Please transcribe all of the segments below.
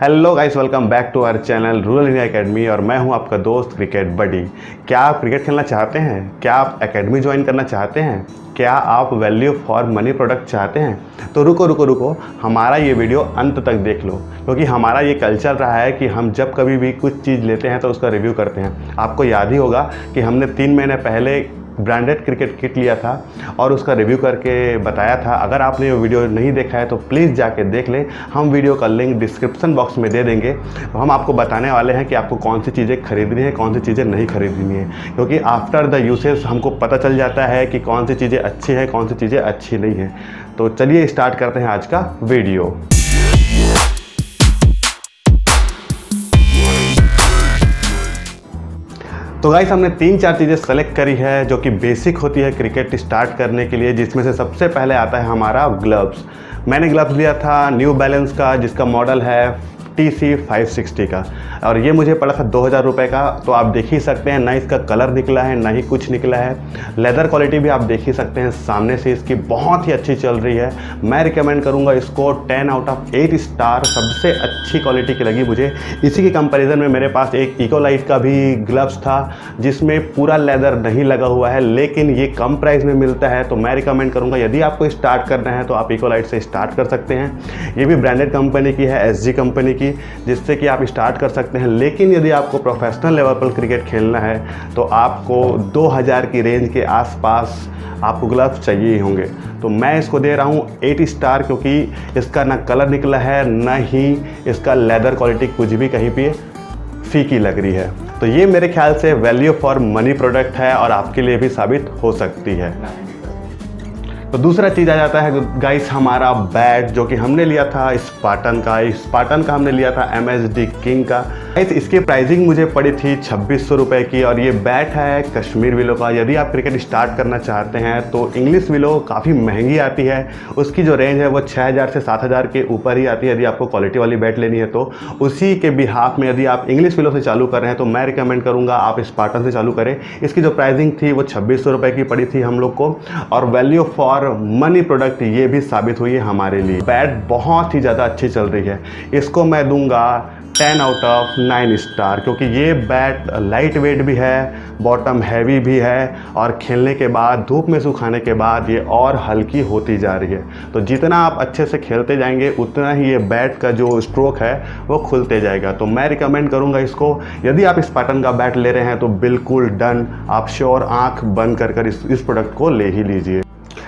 Hello guys, welcome back to our channel Rural India Academy और मैं हूं आपका दोस्त क्रिकेट बडी। क्या आप क्रिकेट खेलना चाहते हैं? क्या आप एकेडमी ज्वाइन करना चाहते हैं? क्या आप वैल्यू फॉर मनी प्रोडक्ट चाहते हैं? तो रुको, हमारा ये वीडियो अंत तक देख लो, क्योंकि हमारा ये कल्चर रहा है कि हम जब कभी भी कुछ चीज़ लेते हैं तो उसका रिव्यू करते हैं। आपको याद ही होगा कि हमने 3 महीने पहले ब्रांडेड क्रिकेट किट लिया था और उसका रिव्यू करके बताया था। अगर आपने ये वीडियो नहीं देखा है तो प्लीज़ जाके देख लें। हम वीडियो का लिंक डिस्क्रिप्शन बॉक्स में दे देंगे। हम आपको बताने वाले हैं कि आपको कौन सी चीज़ें खरीदनी है, कौन सी चीज़ें नहीं खरीदनी है, क्योंकि आफ्टर द यूसेज हमको पता चल जाता है कि कौन सी चीज़ें अच्छी हैं, कौन सी चीज़ें अच्छी नहीं हैं। तो चलिए स्टार्ट करते हैं आज का वीडियो। तो गाइस, हमने 3-4 चीज़ें सेलेक्ट करी है जो कि बेसिक होती है क्रिकेट स्टार्ट करने के लिए, जिसमें से सबसे पहले आता है हमारा ग्लव्स। मैंने ग्लव्स लिया था न्यू बैलेंस का, जिसका मॉडल है TC 560 का, और ये मुझे पड़ा था 2000 रुपये का। तो आप देख ही सकते हैं, ना इसका कलर निकला है ना ही कुछ निकला है। लेदर क्वालिटी भी आप देख ही सकते हैं, सामने से इसकी बहुत ही अच्छी चल रही है। मैं रिकमेंड करूँगा इसको 10 आउट ऑफ 8 स्टार। सबसे अच्छी क्वालिटी की लगी मुझे। इसी के कंपैरिजन में मेरे पास एक इकोलाइट का भी ग्लव्स था जिसमें पूरा लेदर नहीं लगा हुआ है, लेकिन ये कम प्राइस में मिलता है। तो मैं रिकमेंड करूँगा, यदि आपको स्टार्ट करना है तो आप इकोलाइट से स्टार्ट कर सकते हैं। ये भी ब्रांडेड कंपनी की है, SG कंपनी की, जिससे कि आप स्टार्ट कर सकते हैं। लेकिन यदि आपको प्रोफेशनल लेवल पर क्रिकेट खेलना है तो आपको 2000 की रेंज के आसपास आपको ग्लव्स चाहिए ही होंगे। तो मैं इसको दे रहा हूँ 8 स्टार, क्योंकि इसका ना कलर निकला है ना ही इसका लेदर क्वालिटी कुछ भी कहीं पे फीकी लग रही है। तो ये मेरे ख्याल से वैल्यू फॉर मनी प्रोडक्ट है और आपके लिए भी साबित हो सकती है। तो दूसरा चीज़ आ जाता है गाइस हमारा बैट, जो कि हमने लिया था स्पार्टन का हमने लिया था MSD किंग का। गाइस, इसकी प्राइसिंग मुझे पड़ी थी 2600 रुपये की, और ये बैट है कश्मीर विलो का। यदि आप क्रिकेट स्टार्ट करना चाहते हैं तो इंग्लिश विलो काफ़ी महंगी आती है। उसकी जो रेंज है वो 6000 से 7000 के ऊपर ही आती है यदि आपको क्वालिटी वाली बैट लेनी है तो। उसी के बिहाफ में यदि आप इंग्लिश विलो से चालू कर रहे हैं तो मैं रिकमेंड करूँगा आप स्पार्टन से चालू करें। इसकी जो प्राइसिंग थी वो 2600 रुपये की पड़ी थी हम लोग को, और वैल्यू फॉर मनी प्रोडक्ट ये भी साबित हुई है हमारे लिए। बैट बहुत ही ज़्यादा अच्छी चल रही है। इसको मैं दूंगा 10 आउट ऑफ 9 स्टार, क्योंकि ये बैट लाइट वेट भी है, बॉटम हैवी भी है, और खेलने के बाद धूप में सुखाने के बाद ये और हल्की होती जा रही है। तो जितना आप अच्छे से खेलते जाएंगे उतना ही ये बैट का जो स्ट्रोक है वो खुलते जाएगा। तो मैं रिकमेंड करूँगा इसको। यदि आप स्पार्टन का बैट ले रहे हैं तो बिल्कुल डन, आप श्योर आँख बंद कर इस प्रोडक्ट को ले ही लीजिए।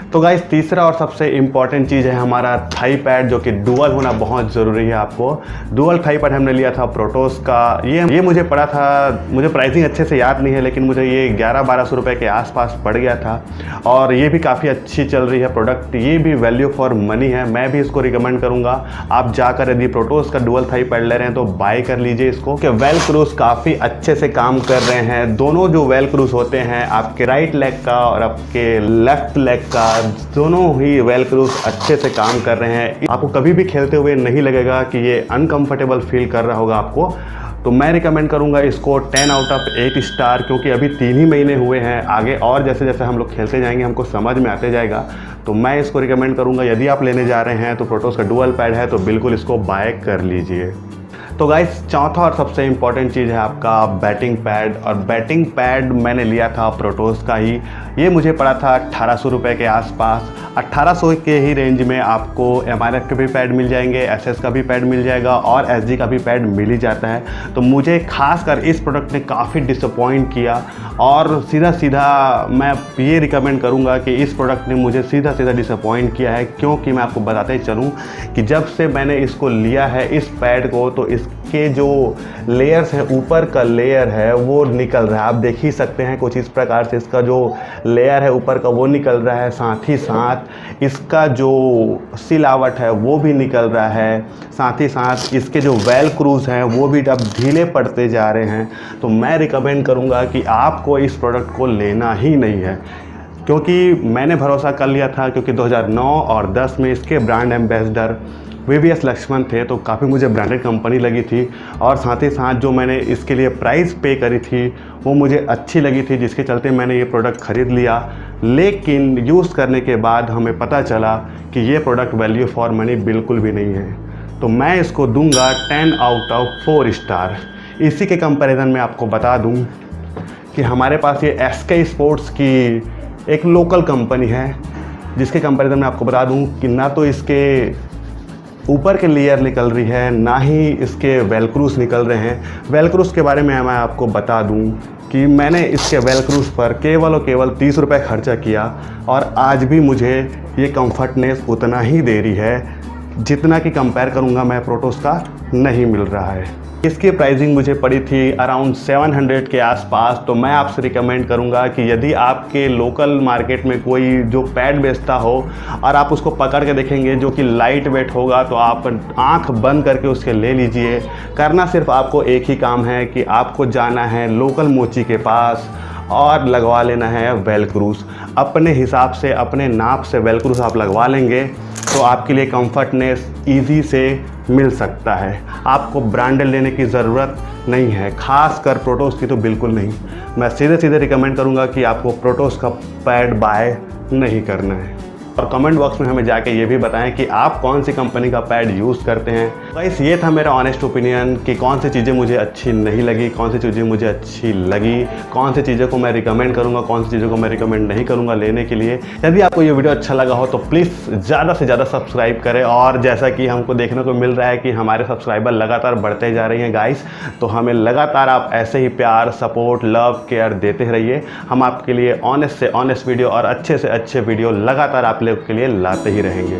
तो गाइस, तीसरा और सबसे इम्पॉर्टेंट चीज़ है हमारा थाई पैड, जो कि डुअल होना बहुत ज़रूरी है आपको। डुअल थाई पैड हमने लिया था प्रोटोस का। ये मुझे पड़ा था, मुझे प्राइसिंग अच्छे से याद नहीं है, लेकिन मुझे ये 1100-1200 रुपये के आसपास पड़ गया था, और ये भी काफ़ी अच्छी चल रही है प्रोडक्ट। ये भी वैल्यू फॉर मनी है। मैं भी इसको रिकमेंड करूँगा आप जाकर यदि प्रोटोस का डुअल थाई पैड ले रहे हैं तो बाय कर लीजिए इसको, कि वेल क्रूज काफ़ी अच्छे से काम कर रहे हैं। दोनों जो वेल क्रूज होते हैं, आपके राइट लेग का और आपके लेफ्ट लेग का, दोनों ही वेल क्रूज अच्छे से काम कर रहे हैं। आपको कभी भी खेलते हुए नहीं लगेगा कि ये अनकंफर्टेबल फील कर रहा होगा आपको। तो मैं रिकमेंड करूंगा इसको 10 आउट ऑफ 8 स्टार, क्योंकि अभी 3 ही महीने हुए हैं। आगे और जैसे जैसे हम लोग खेलते जाएंगे हमको समझ में आते जाएगा। तो मैं इसको रिकमेंड करूंगा, यदि आप लेने जा रहे हैं तो प्रोटोस का डुअल पैड है तो बिल्कुल इसको बाय कर लीजिए। तो गाइस, चौथा और सबसे इम्पॉर्टेंट चीज़ है आपका बैटिंग पैड, और बैटिंग पैड मैंने लिया था प्रोटोस का ही। ये मुझे पड़ा था 1800 रुपये के आसपास। 1800 के ही रेंज में आपको MRF के भी पैड मिल जाएंगे, SS का भी पैड मिल जाएगा, और SG का भी पैड मिल ही जाता है। तो मुझे खासकर इस प्रोडक्ट ने काफ़ी डिसअपॉइंट किया, और सीधा मैं ये रिकमेंड करूँगा कि इस प्रोडक्ट ने मुझे सीधा डिसअपॉइंट किया है। क्योंकि मैं आपको बताते चलूँ कि जब से मैंने इसको लिया है इस पैड को, तो इसके जो लेयर्स हैं, ऊपर का लेयर है वो निकल रहा है। आप देख ही सकते हैं कुछ इस प्रकार से इसका जो लेयर है ऊपर का वो निकल रहा है, साथ ही साथ इसका जो सिलावट है वो भी निकल रहा है, साथ ही साथ इसके जो वेल क्रूज हैं वो भी अब ढीले पड़ते जा रहे हैं। तो मैं रिकमेंड करूँगा कि आपको इस प्रोडक्ट को लेना ही नहीं है, क्योंकि मैंने भरोसा कर लिया था, क्योंकि 2009 और 10 में इसके ब्रांड एम्बेसडर VVS लक्ष्मण थे, तो काफ़ी मुझे ब्रांडेड कंपनी लगी थी, और साथ ही साथ जो मैंने इसके लिए प्राइस पे करी थी वो मुझे अच्छी लगी थी, जिसके चलते मैंने ये प्रोडक्ट ख़रीद लिया। लेकिन यूज़ करने के बाद हमें पता चला कि ये प्रोडक्ट वैल्यू फॉर मनी बिल्कुल भी नहीं है। तो मैं इसको दूंगा 10 आउट ऑफ 4 स्टार। इसी के कंपैरिजन में आपको बता दूं कि हमारे पास ये SK स्पोर्ट्स की एक लोकल कंपनी है, जिसके कंपैरिजन में आपको बता दूं कि ना तो इसके ऊपर के लेयर निकल रही है, ना ही इसके वेलक्रूस निकल रहे हैं। वेलक्रूस के बारे में मैं आपको बता दूं कि मैंने इसके वेलक्रूस पर केवल और केवल 30 रुपये खर्चा किया और आज भी मुझे ये कंफर्टनेस उतना ही दे रही है जितना कि कंपेयर करूँगा मैं प्रोटोस का नहीं मिल रहा है। इसकी प्राइसिंग मुझे पड़ी थी अराउंड 700 के आसपास। तो मैं आपसे रिकमेंड करूंगा कि यदि आपके लोकल मार्केट में कोई जो पैड बेचता हो और आप उसको पकड़ के देखेंगे जो कि लाइट वेट होगा, तो आप आंख बंद करके उसके ले लीजिए। करना सिर्फ आपको एक ही काम है कि आपको जाना है लोकल मोची के पास और लगवा लेना है वेलक्रूस। अपने हिसाब से, अपने नाप से वेलक्रूस आप लगवा लेंगे तो आपके लिए कंफर्टनेस ईजी से मिल सकता है। आपको ब्रांडेड लेने की ज़रूरत नहीं है, खास कर प्रोटोस की तो बिल्कुल नहीं। मैं सीधे सीधे रिकमेंड करूंगा कि आपको प्रोटोस का पैड बाय नहीं करना है। और कमेंट बॉक्स में हमें जाके ये भी बताएं कि आप कौन सी कंपनी का पैड यूज़ करते हैं। गाइस, ये था मेरा ऑनेस्ट ओपिनियन कि कौन सी चीज़ें मुझे अच्छी नहीं लगी, कौन सी चीज़ें मुझे अच्छी लगी, कौन सी चीज़ों को मैं रिकमेंड करूँगा, कौन सी चीज़ों को मैं रिकमेंड नहीं करूँगा लेने के लिए। यदि आपको ये वीडियो अच्छा लगा हो तो प्लीज़ ज़्यादा से ज़्यादा सब्सक्राइब करें। और जैसा कि हमको देखने को मिल रहा है कि हमारे सब्सक्राइबर लगातार बढ़ते जा रही हैं गाइस, तो हमें लगातार आप ऐसे ही प्यार, सपोर्ट, लव, केयर देते रहिए। हम आपके लिए ऑनेस्ट से ऑनेस्ट वीडियो और अच्छे से अच्छे वीडियो लगातार आप लोग के लिए लाते ही रहेंगे।